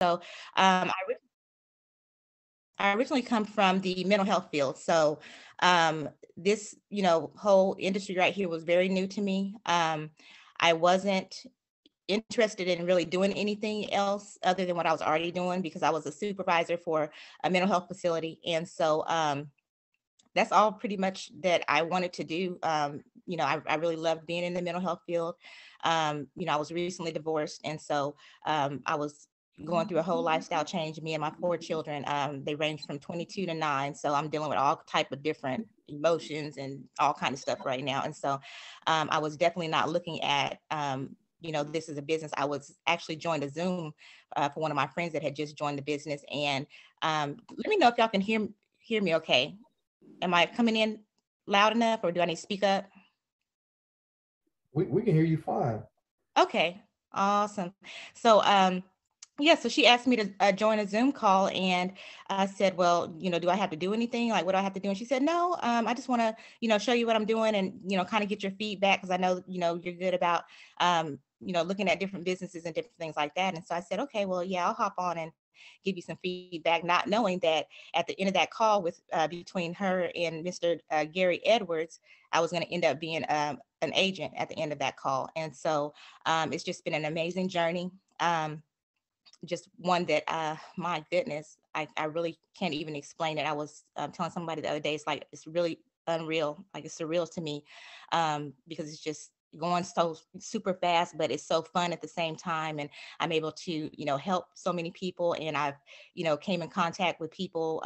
So I originally come from the mental health field. So this, whole industry right here was very new to me. I wasn't interested in really doing anything else other than what I was already doing because I was a supervisor for a mental health facility. And so that's all pretty much that I wanted to do. I really loved being in the mental health field. I was recently divorced. And so I was going through a whole lifestyle change. Me and my 4 children, they range from 22 to 9. So I'm dealing with all type of different emotions and all kind of stuff right now. And so I was definitely not looking at, this is a business. I was actually joined a Zoom for one of my friends that had just joined the business. And let me know if y'all can hear me okay. Am I coming in loud enough or do I need to speak up? We can hear you fine. Okay, awesome. So so she asked me to join a Zoom call, and I said, well, do I have to do anything? Like, what do I have to do? And she said, no, I just want to, show you what I'm doing and, kind of get your feedback because I know, you're good about, looking at different businesses and different things like that. And so I said, okay, well, yeah, I'll hop on and give you some feedback, not knowing that at the end of that call with between her and Mr. Gary Edwards, I was going to end up being an agent at the end of that call. And so it's just been an amazing journey. Just one that, my goodness, I really can't even explain it. I was telling somebody the other day, it's really unreal, like it's surreal to me, because it's just going so super fast, but it's so fun at the same time. And I'm able to, help so many people. And I've, came in contact with people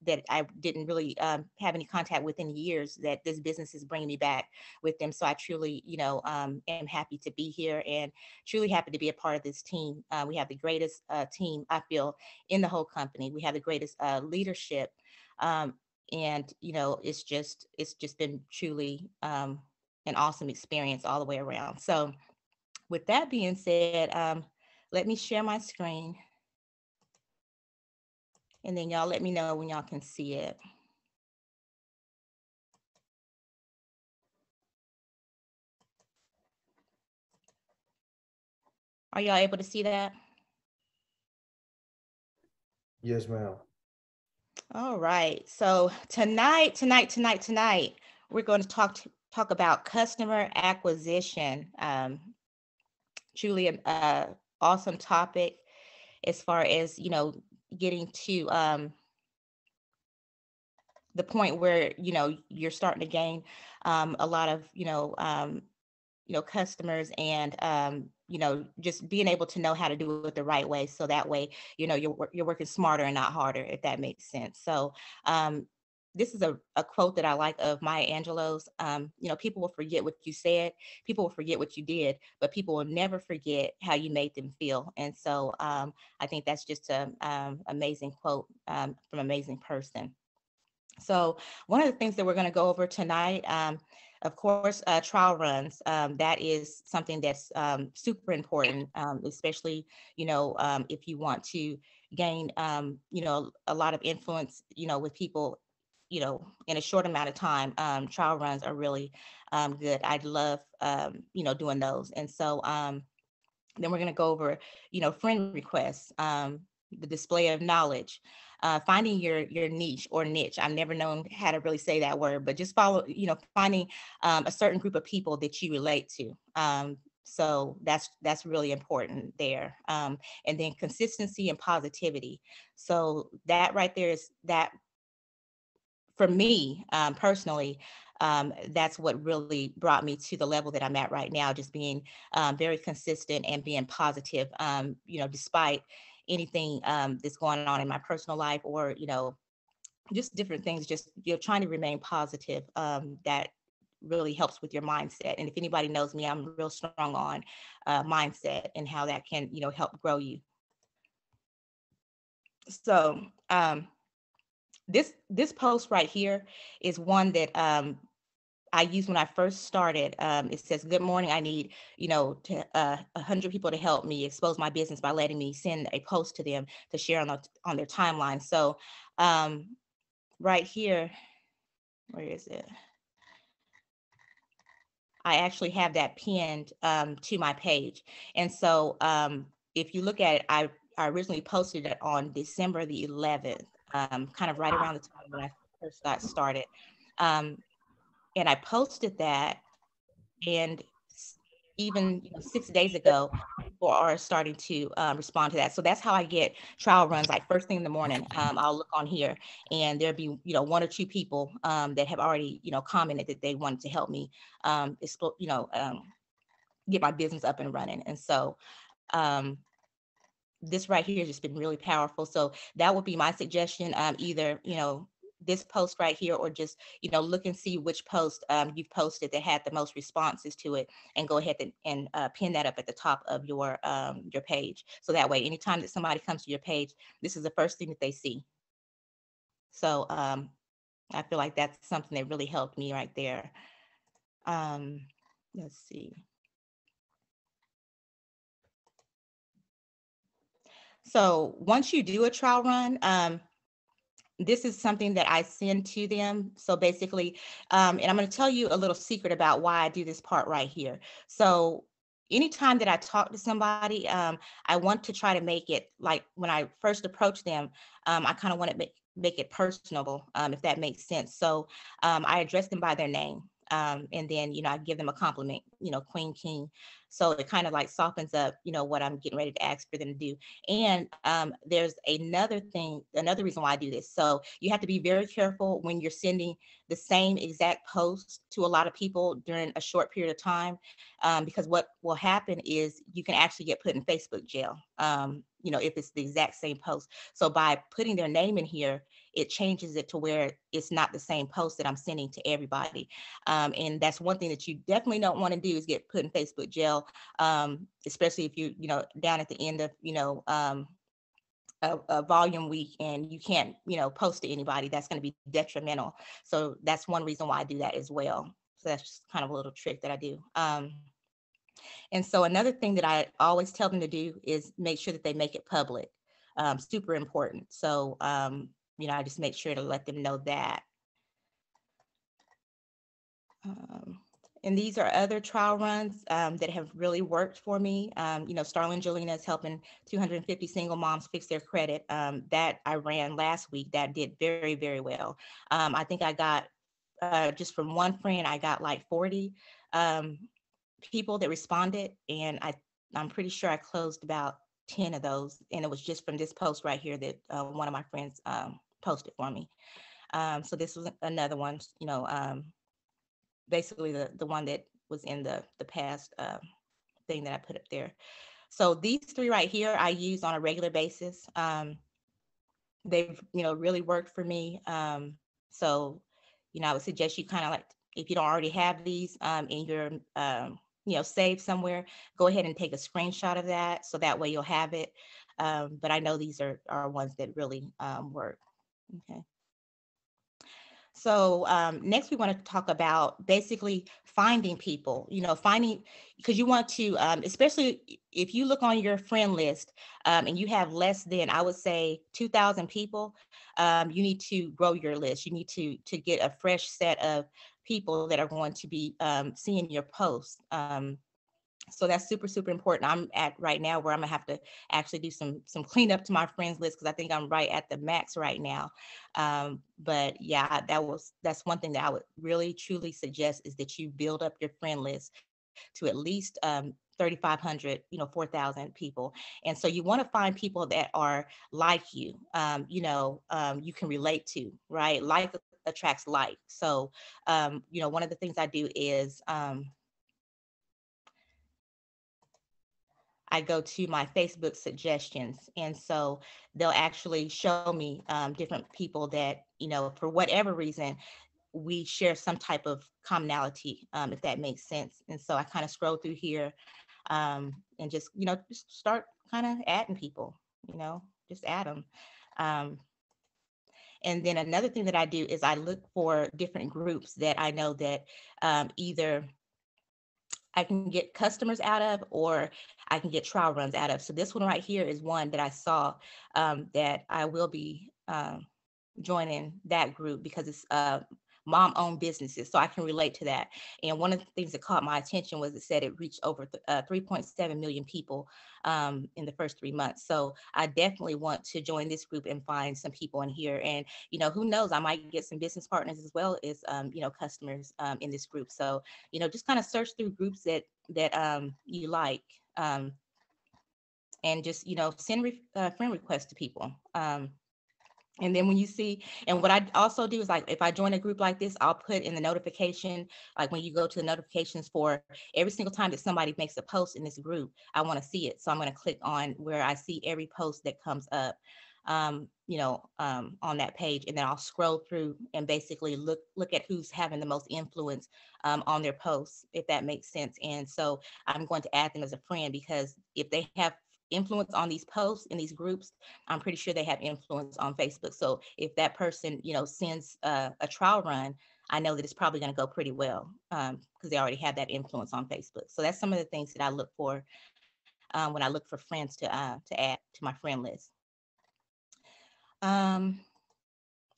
that I didn't really have any contact with in years that this business is bringing me back with them. So I truly, am happy to be here and truly happy to be a part of this team. We have the greatest team, I feel, in the whole company. We have the greatest leadership. And, it's just been truly an awesome experience all the way around. So with that being said, let me share my screen. And then y'all let me know when y'all can see it. Are y'all able to see that? Yes, ma'am. All right. So tonight, we're going to talk about customer acquisition. Truly an awesome topic as far as, getting to the point where, you're starting to gain a lot of, customers and, just being able to know how to do it the right way. So that way, you're working smarter and not harder, if that makes sense. So this is a quote that I like of Maya Angelou's. People will forget what you said, people will forget what you did, but people will never forget how you made them feel. And so I think that's just an amazing quote from an amazing person. So one of the things that we're going to go over tonight, of course, trial runs. That is something that's super important, especially, if you want to gain, a lot of influence, with people, in a short amount of time. Trial runs are really good. I love, doing those. And so then we're going to go over, friend requests, the display of knowledge, finding your niche or niche. I've never known how to really say that word, but just follow, finding a certain group of people that you relate to. So that's really important there. And then consistency and positivity. So that right there is that for me personally, that's what really brought me to the level that I'm at right now, just being very consistent and being positive, despite anything that's going on in my personal life or, just different things, just, trying to remain positive. That really helps with your mindset. And if anybody knows me, I'm real strong on mindset and how that can, help grow you. So this post right here is one that I used when I first started. It says, "Good morning. I need, to 100 people to help me expose my business by letting me send a post to them to share on their timeline." So, right here, where is it? I actually have that pinned to my page, and so if you look at it, I originally posted it on December the 11th, kind of right around the time when I first got started. Um, and I posted that, and even 6 days ago, people are starting to respond to that. So that's how I get trial runs. Like first thing in the morning, I'll look on here, and there'll be one or two people that have already commented that they wanted to help me get my business up and running. And so um, this right here has just been really powerful. So that would be my suggestion. Either this post right here, or just look and see which post you've posted that had the most responses to it, and go ahead and pin that up at the top of your page. So that way, anytime that somebody comes to your page, this is the first thing that they see. So I feel like that's something that really helped me right there. um let's see. So once you do a trial run, this is something that I send to them. So basically, and I'm going to tell you a little secret about why I do this part right here. So anytime that I talk to somebody, I want to try to make it like when I first approach them, I kind of want to make it personable, if that makes sense. So I address them by their name. And then, I give them a compliment, queen, king. So it kind of like softens up, what I'm getting ready to ask for them to do. And there's another reason why I do this. So you have to be very careful when you're sending the same exact post to a lot of people during a short period of time, because what will happen is you can actually get put in Facebook jail, if it's the exact same post. So by putting their name in here, it changes it to where it's not the same post that I'm sending to everybody. And that's one thing that you definitely don't want to do, is get put in Facebook jail, especially if down at the end of, a volume week, and you can't, post to anybody. That's going to be detrimental. So that's one reason why I do that as well. So that's just kind of a little trick that I do. And so another thing that I always tell them to do is make sure that they make it public. Super important. So, I just make sure to let them know that. Um, and these are other trial runs that have really worked for me. Starrlyn Julina is helping 250 single moms fix their credit. That I ran last week. That did very, very well. I think I got, just from one friend, I got like 40 people that responded. And I'm pretty sure I closed about 10 of those. And it was just from this post right here that one of my friends posted for me. So this was another one, basically the one that was in the past thing that I put up there. So these three right here I use on a regular basis. They've really worked for me. So I would suggest you kind of like, if you don't already have these in your saved somewhere, go ahead and take a screenshot of that, so that way you'll have it. But I know these are ones that really work. Okay. So next we want to talk about basically finding people, finding, because you want to, especially if you look on your friend list and you have less than, I would say, 2,000 people, you need to grow your list. You need to get a fresh set of people that are going to be seeing your posts. So that's super, super important. I'm at right now where I'm gonna have to actually do some cleanup to my friends list, because I think I'm right at the max right now. But yeah, that's one thing that I would really truly suggest, is that you build up your friend list to at least 3,500, 4,000 people. And so you want to find people that are like you, you can relate to, right? Like attracts like. So one of the things I do is I go to my Facebook suggestions. And so they'll actually show me different people that, for whatever reason, we share some type of commonality, if that makes sense. And so I kind of scroll through here and just start kind of adding people, just add them. Um, and then another thing that I do is I look for different groups that I know that either I can get customers out of, or I can get trial runs out of. So this one right here is one that I saw that I will be joining that group, because it's mom-owned businesses. So I can relate to that. And one of the things that caught my attention was it said it reached over 3.7 million people in the first 3 months. So I definitely want to join this group and find some people in here. And, who knows, I might get some business partners as well as, customers in this group. So, just kind of search through groups that you like. And just, send friend requests to people. And then when you see, and what I also do is like, if I join a group like this, I'll put in the notification, like when you go to the notifications for every single time that somebody makes a post in this group, I want to see it. So I'm going to click on where I see every post that comes up, on that page. And then I'll scroll through and basically look at who's having the most influence on their posts, if that makes sense. And so I'm going to add them as a friend, because if they have influence on these posts in these groups, I'm pretty sure they have influence on Facebook. So if that person, sends a trial run, I know that it's probably going to go pretty well, because they already have that influence on Facebook. So that's some of the things that I look for when I look for friends to add to my friend list. Um,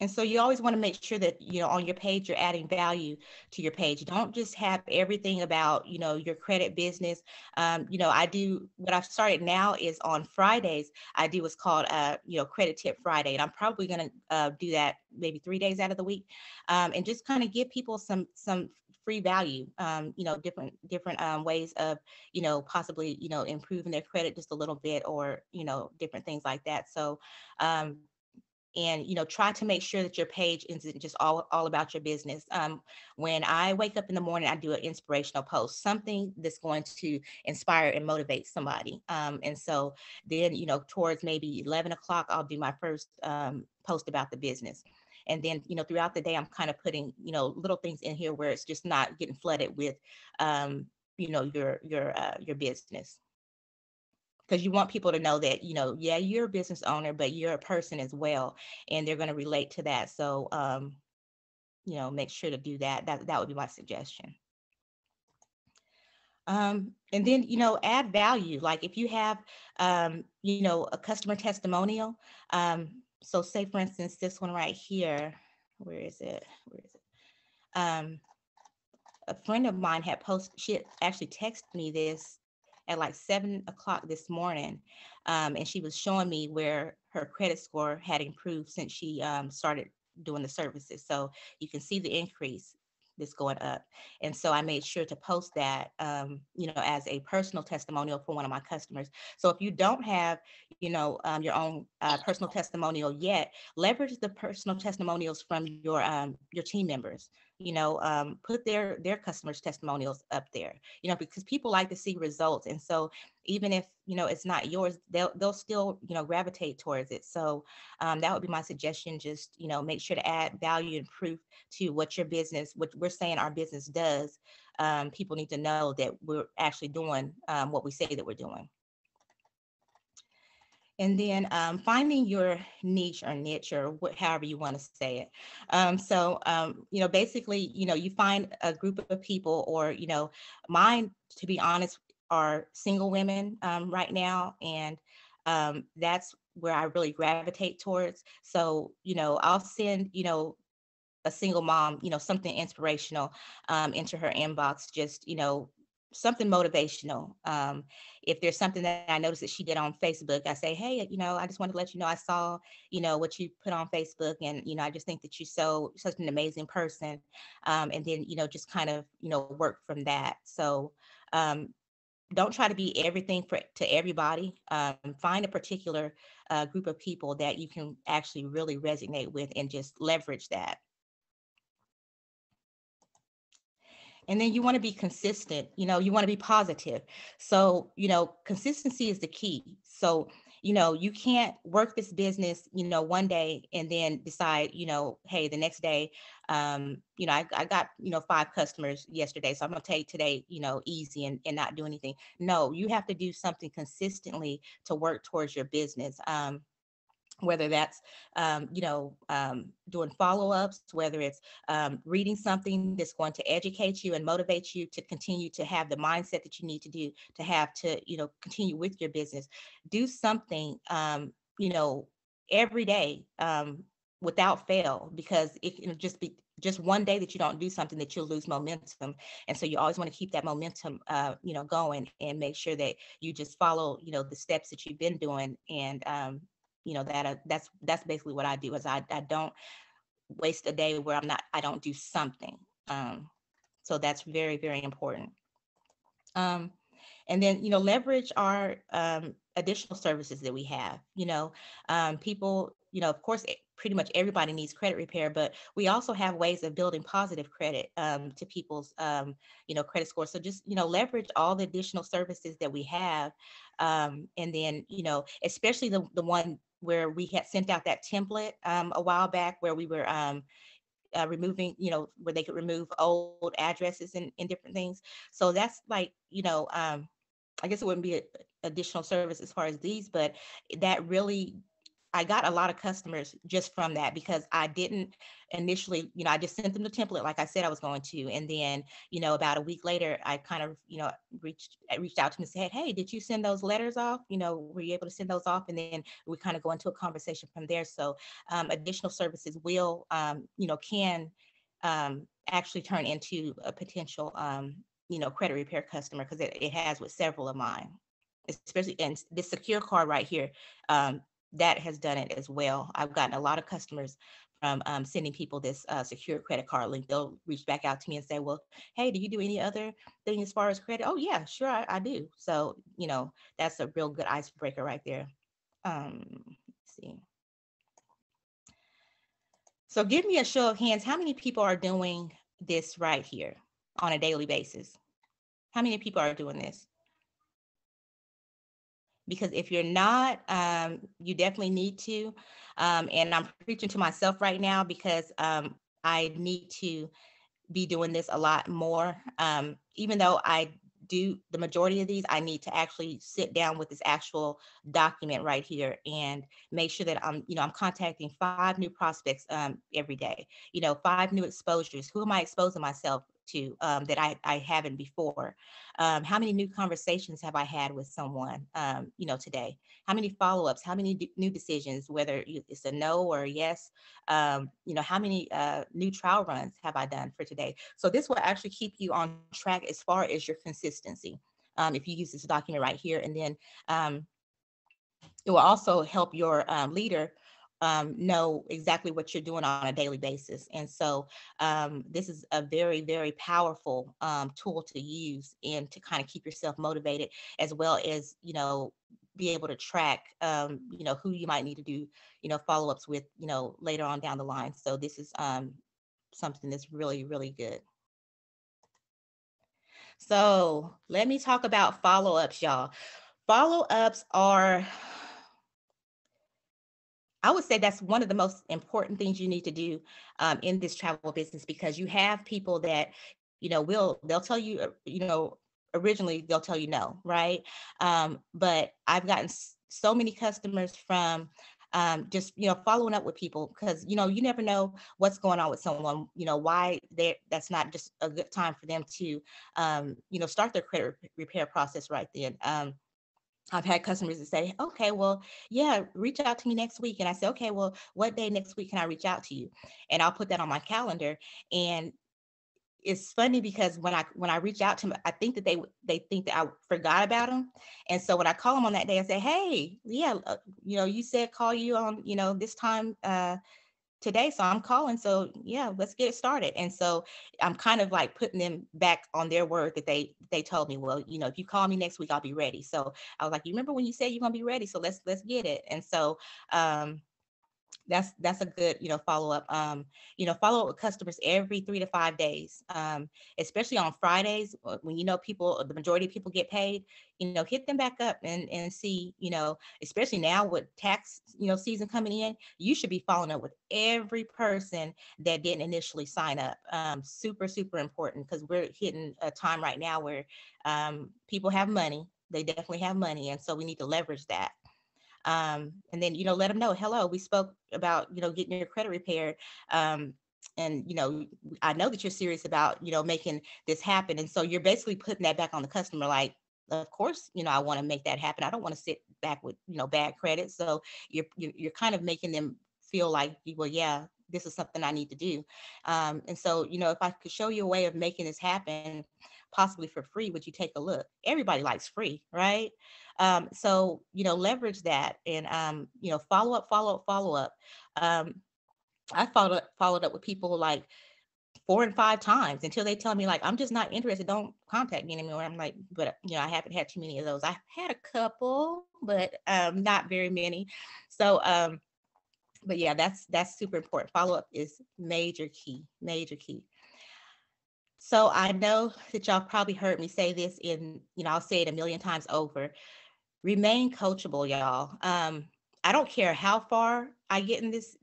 And so you always want to make sure that, on your page, you're adding value to your page. Don't just have everything about, your credit business. I do, what I've started now is on Fridays, I do what's called, Credit Tip Friday. And I'm probably going to do that maybe 3 days out of the week, and just kind of give people some free value, different ways of, possibly, improving their credit just a little bit, or, different things like that. So, and try to make sure that your page isn't just all about your business. When I wake up in the morning, I do an inspirational post, something that's going to inspire and motivate somebody. And so then, towards maybe 11 o'clock, I'll do my first post about the business. And then, throughout the day, I'm kind of putting, little things in here where it's just not getting flooded with, your business, because you want people to know that, yeah, you're a business owner, but you're a person as well, and they're going to relate to that. So, make sure to do that. That would be my suggestion. And then, add value. Like if you have, a customer testimonial. So say, for instance, this one right here, where is it? A friend of mine had posted, she had actually texted me this at like 7 o'clock this morning. And she was showing me where her credit score had improved since she started doing the services. So you can see the increase that's going up. And so I made sure to post that, as a personal testimonial for one of my customers. So if you don't have, your own personal testimonial yet, leverage the personal testimonials from your team members. Put their customers' testimonials up there. Because people like to see results, and so even if it's not yours, they'll still gravitate towards it. So that would be my suggestion. Just make sure to add value and proof to what your business, what we're saying our business does. People need to know that we're actually doing what we say that we're doing. And then finding your niche, or however you want to say it. Basically, you find a group of people, or, mine, to be honest, are single women right now. And that's where I really gravitate towards. So, I'll send, a single mom, something inspirational into her inbox, just, something motivational. If there's something that I noticed that she did on Facebook, I say, hey, I just wanted to let you know I saw, what you put on Facebook, and, I just think that you're such an amazing person. And then, just kind of, work from that. So don't try to be everything to everybody. Find a particular group of people that you can actually really resonate with, and just leverage that. And then you want to be consistent, you want to be positive. So, consistency is the key. So, you can't work this business, one day and then decide, hey, the next day, I got, 5 customers yesterday, so I'm going to take today, easy and not do anything. No, you have to do something consistently to work towards your business. Whether that's, doing follow-ups, whether it's reading something that's going to educate you and motivate you to continue to have the mindset that you need to have to, continue with your business. Do something, every day, without fail, because it can just just one day that you don't do something, that you'll lose momentum. And so you always want to keep that momentum, going, and make sure that you just follow, the steps that you've been doing. And, that's basically what I do, is I don't waste a day where I don't do something. So that's very, very important. Um, and then, leverage our additional services that we have. People, of course, pretty much everybody needs credit repair, but we also have ways of building positive credit to people's, credit score. So just, leverage all the additional services that we have. And then, especially the one where we had sent out that template a while back, where we were removing, where they could remove old addresses and different things. So that's like, I guess it wouldn't be a additional service as far as these, but that really, I got a lot of customers just from that, because I didn't initially, I just sent them the template like I said I was going to. And then, about a week later, I kind of, reached out to them and said, hey, did you send those letters off? Were you able to send those off? And then we kind of go into a conversation from there. So additional services will, can actually turn into a potential, credit repair customer, because it has with several of mine, especially, and this secure card right here, that has done it as well. I've gotten a lot of customers from sending people this secure credit card link. They'll reach back out to me and say, well, hey, do you do any other thing as far as credit? Oh yeah, sure, I do. So, that's a real good icebreaker right there. Let's see. So give me a show of hands. How many people are doing this right here on a daily basis? How many people are doing this? Because if you're not, you definitely need to. And I'm preaching to myself right now, because I need to be doing this a lot more. Even though I do the majority of these, I need to actually sit down with this actual document right here and make sure that I'm contacting 5 new prospects every day, 5 new exposures. Who am I exposing myself to that I haven't before? How many new conversations have I had with someone, today? How many follow-ups? How many new decisions, whether it's a no or a yes? How many new trial runs have I done for today? So this will actually keep you on track as far as your consistency. If you use this document right here, and then it will also help your leader know exactly what you're doing on a daily basis. And so this is a very, very powerful tool to use, and to kind of keep yourself motivated, as well as, be able to track, who you might need to do, follow-ups with, later on down the line. So this is something that's really, really good. So let me talk about follow-ups, y'all. Follow-ups are, I would say that's one of the most important things you need to do in this travel business, because you have people that, they'll tell you, originally they'll tell you no, right? But I've gotten so many customers from just, following up with people, because, you never know what's going on with someone, why that's not just a good time for them to, start their credit repair process right then. I've had customers that say, okay, well, yeah, reach out to me next week. And I say, okay, well, what day next week can I reach out to you? And I'll put that on my calendar. And it's funny, because when I reach out to them, I think that they think that I forgot about them. And so when I call them on that day, I say, hey, yeah, you said call you on, this time today. So I'm calling. So yeah, let's get it started. And so I'm kind of like putting them back on their word that they told me, well, if you call me next week, I'll be ready. So I was like, you remember when you said you're gonna be ready? So let's get it. And so that's a good, follow up. Follow up with customers every 3 to 5 days, especially on Fridays, when people, the majority of people get paid. Hit them back up and see, especially now with tax, season coming in, you should be following up with every person that didn't initially sign up. Super, super important, because we're hitting a time right now where people have money. They definitely have money, and so we need to leverage that. And then, let them know, hello, we spoke about, getting your credit repaired. And, I know that you're serious about, making this happen. And so you're basically putting that back on the customer. Like, of course, I want to make that happen. I don't want to sit back with, bad credit. So you're kind of making them feel like, well, yeah, this is something I need to do. And so, if I could show you a way of making this happen, possibly for free, would you take a look? Everybody likes free, right? So, leverage that and, follow up, follow up, follow up. I followed up with people like 4 and 5 times until they tell me like, I'm just not interested. Don't contact me anymore. I'm like, but I haven't had too many of those. I had a couple, but not very many. So, but yeah, that's super important. Follow up is major key, major key. So I know that y'all probably heard me say this in, I'll say it a million times over. Remain coachable, y'all. I don't care how far I get in this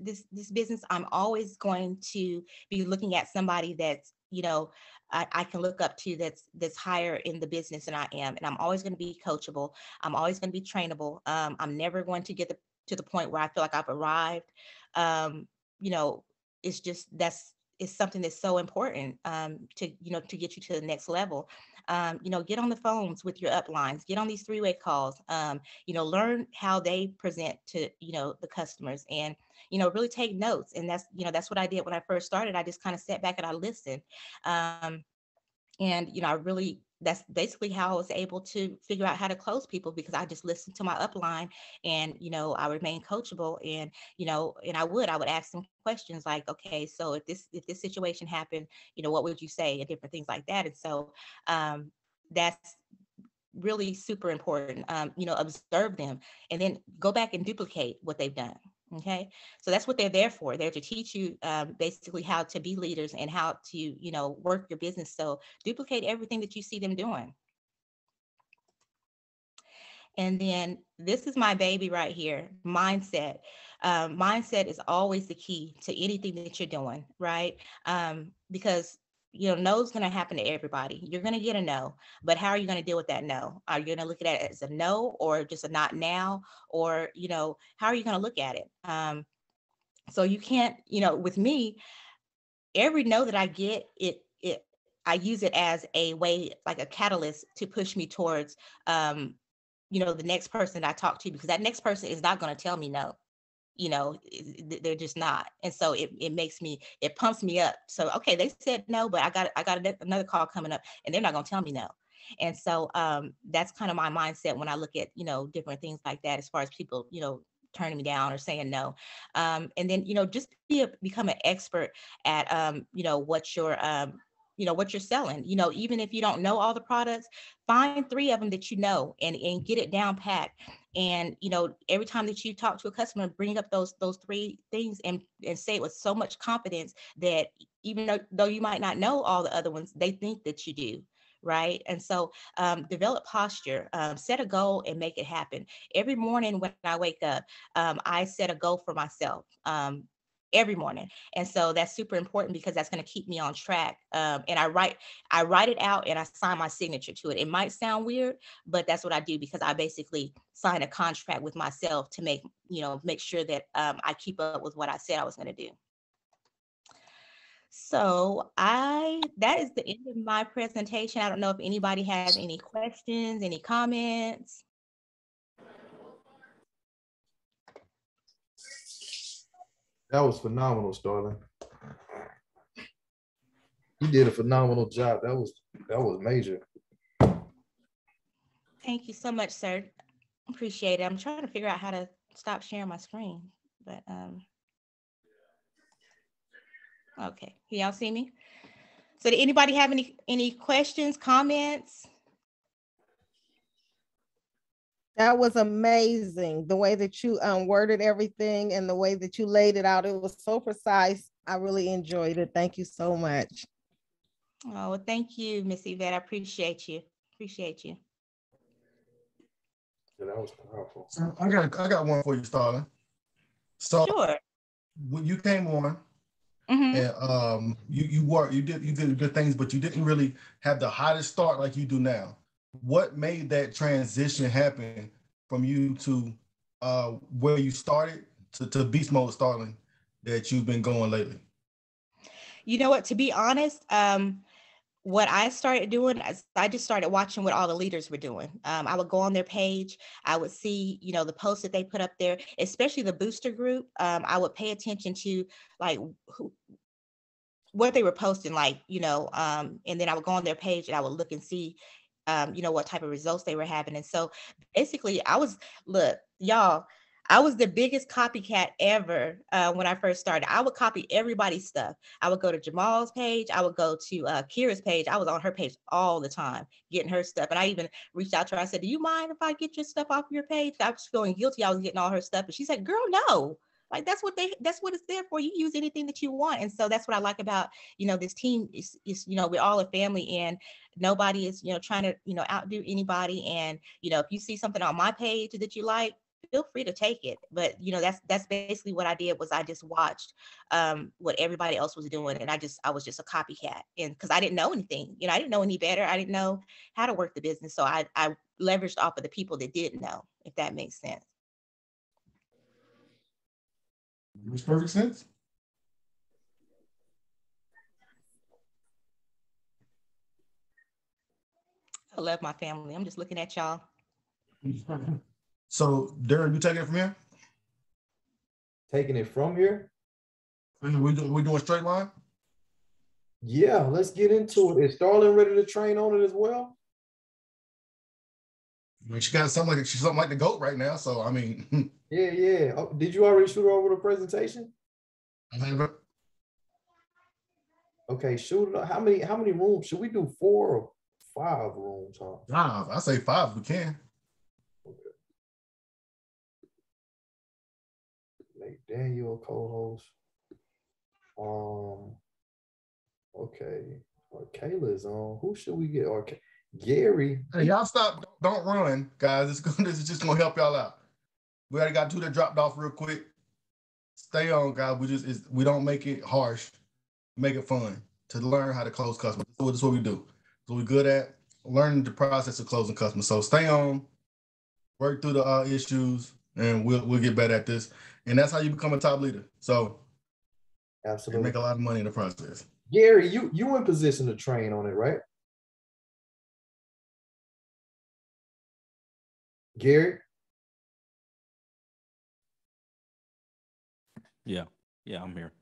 business. I'm always going to be looking at somebody that's, I can look up to that's higher in the business than I am. And I'm always going to be coachable. I'm always going to be trainable. I'm never going to get to the point where I feel like I've arrived. Um, you know, it's just it's something that's so important to get you to the next level. Get on the phones with your uplines, get on these three-way calls, learn how they present to, the customers, and, really take notes. And that's what I did when I first started. I just kind of sat back and I listened. And, I really, that's basically how I was able to figure out how to close people, because I just listened to my upline and, I remained coachable. And, and I would ask them questions like, okay, so if this situation happened, what would you say, and different things like that. And so that's really super important. Observe them and then go back and duplicate what they've done. Okay. So that's what they're there for. They're to teach you basically how to be leaders and how to, work your business. So duplicate everything that you see them doing. And then this is my baby right here, mindset. Mindset is always the key to anything that you're doing, right? Because no's going to happen to everybody. You're going to get a no, but how are you going to deal with that no? Are you going to look at it as a no, or just a not now? Or, how are you going to look at it? So you can't, with me, every no that I get, I use it as a way, like a catalyst to push me towards, the next person that I talk to, because that next person is not going to tell me no. They're just not. And so it pumps me up. So, okay, they said no, but I got another call coming up and they're not going to tell me no. And so that's kind of my mindset when I look at, different things like that, as far as people, turning me down or saying no. And then, just become an expert at, what you're selling. Even if you don't know all the products, find 3 of them that and get it down pat. And every time that you talk to a customer, bring up those 3 things and say it with so much confidence that even though you might not know all the other ones, they think that you do. Right. And so develop posture, set a goal and make it happen. Every morning when I wake up, I set a goal for myself. Every morning. And so that's super important, because that's going to keep me on track. And I write it out and I sign my signature to it. It might sound weird, but that's what I do, because I basically sign a contract with myself to make sure that I keep up with what I said I was going to do. So that is the end of my presentation. I don't know if anybody has any questions, any comments. That was phenomenal, Starrlyn. You did a phenomenal job. That was major. Thank you so much, sir. Appreciate it. I'm trying to figure out how to stop sharing my screen, but okay. Can y'all see me? So did anybody have any questions, comments? That was amazing. The way that you worded everything and the way that you laid it out, it was so precise. I really enjoyed it. Thank you so much. Oh, well, thank you, Miss Yvette. I appreciate you. Appreciate you. Yeah, that was powerful. So I got one for you, Starrlyn. So sure. When you came on, and you did good things, but you didn't really have the hottest start like you do now. What made that transition happen from you to where you started to beast mode Starrlyn that you've been going lately? You know what? To be honest, what I started doing is I just started watching what all the leaders were doing. I would go on their page. I would see, the posts that they put up there, especially the booster group. I would pay attention to like what they were posting, and then I would go on their page and I would look and see, what type of results they were having. And so basically look, y'all, I was the biggest copycat ever when I first started. I would copy everybody's stuff. I would go to Jamal's page. I would go to Kira's page. I was on her page all the time, getting her stuff. And I even reached out to her. I said, do you mind if I get your stuff off your page? I was feeling guilty. I was getting all her stuff. And she said, girl, no. Like that's what it's there for. You use anything that you want. And so that's what I like about, this team is, we're all a family and nobody is, trying to, outdo anybody. And, if you see something on my page that you like, feel free to take it. But, that's basically what I did was I just watched what everybody else was doing. And I was just a copycat. And because I didn't know anything, I didn't know any better. I didn't know how to work the business. So I leveraged off of the people that did know, if that makes sense. Makes perfect sense. I love my family. I'm just looking at y'all. So, Darren, you taking it from here? Taking it from here? We doing straight line? Yeah, let's get into it. Is Starrlyn ready to train on it as well? I mean, she's something like the GOAT right now. So, I mean. Yeah. Oh, did you already shoot her over the presentation? Okay, shoot it up. How many rooms? Should we do 4 or 5 rooms? Huh? 5. I say 5 if we can. Okay. Make Daniel a co-host. Okay. Kayla's on. Who should we get? Okay. Gary. Hey, y'all stop. Don't run, guys. This is just gonna help y'all out. We already got 2 that dropped off real quick. Stay on, guys. We don't make it harsh. Make it fun to learn how to close customers. That's what we do. So we're good at learning the process of closing customers. So stay on, work through the issues, and we'll get better at this. And that's how you become a top leader. So Absolutely, make a lot of money in the process. Gary, you in position to train on it, right? Gary? Yeah, I'm here.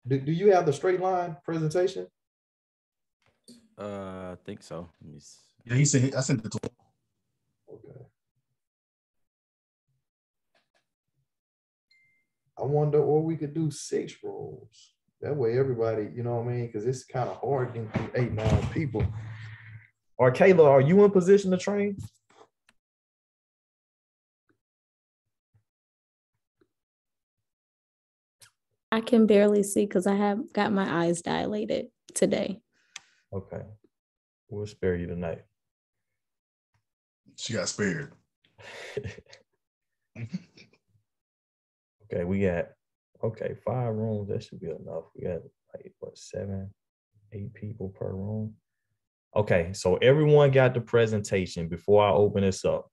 Do you have the straight line presentation? I think so. Let me see. Yeah, I sent it to him. Okay. I wonder, or we could do 6 rooms. That way everybody, you know what I mean? Because it's kind of hard getting through 8, 9 people. Or Kayla, are you in position to train? I can barely see because I have got my eyes dilated today. Okay. We'll spare you tonight. She got spared. Okay, we got 5 rooms. That should be enough. We got 7, 8 people per room. Okay, so everyone got the presentation before I open this up.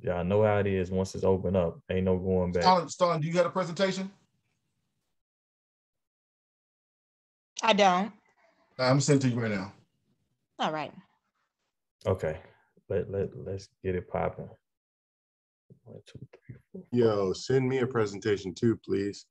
Y'all know how it is once it's opened up. Ain't no going back. Starrlyn, do you have a presentation? I don't. I'm sending to you right now. All right. Okay, let's get it popping. 1, 2, 3, 4. Yo, send me a presentation too, please.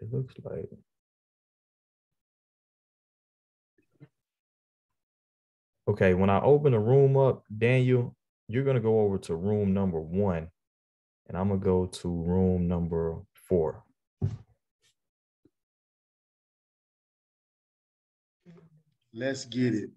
It looks like. Okay, when I open the room up, Daniel, you're gonna go over to room number 1, and I'm gonna go to room number 4. Let's get it.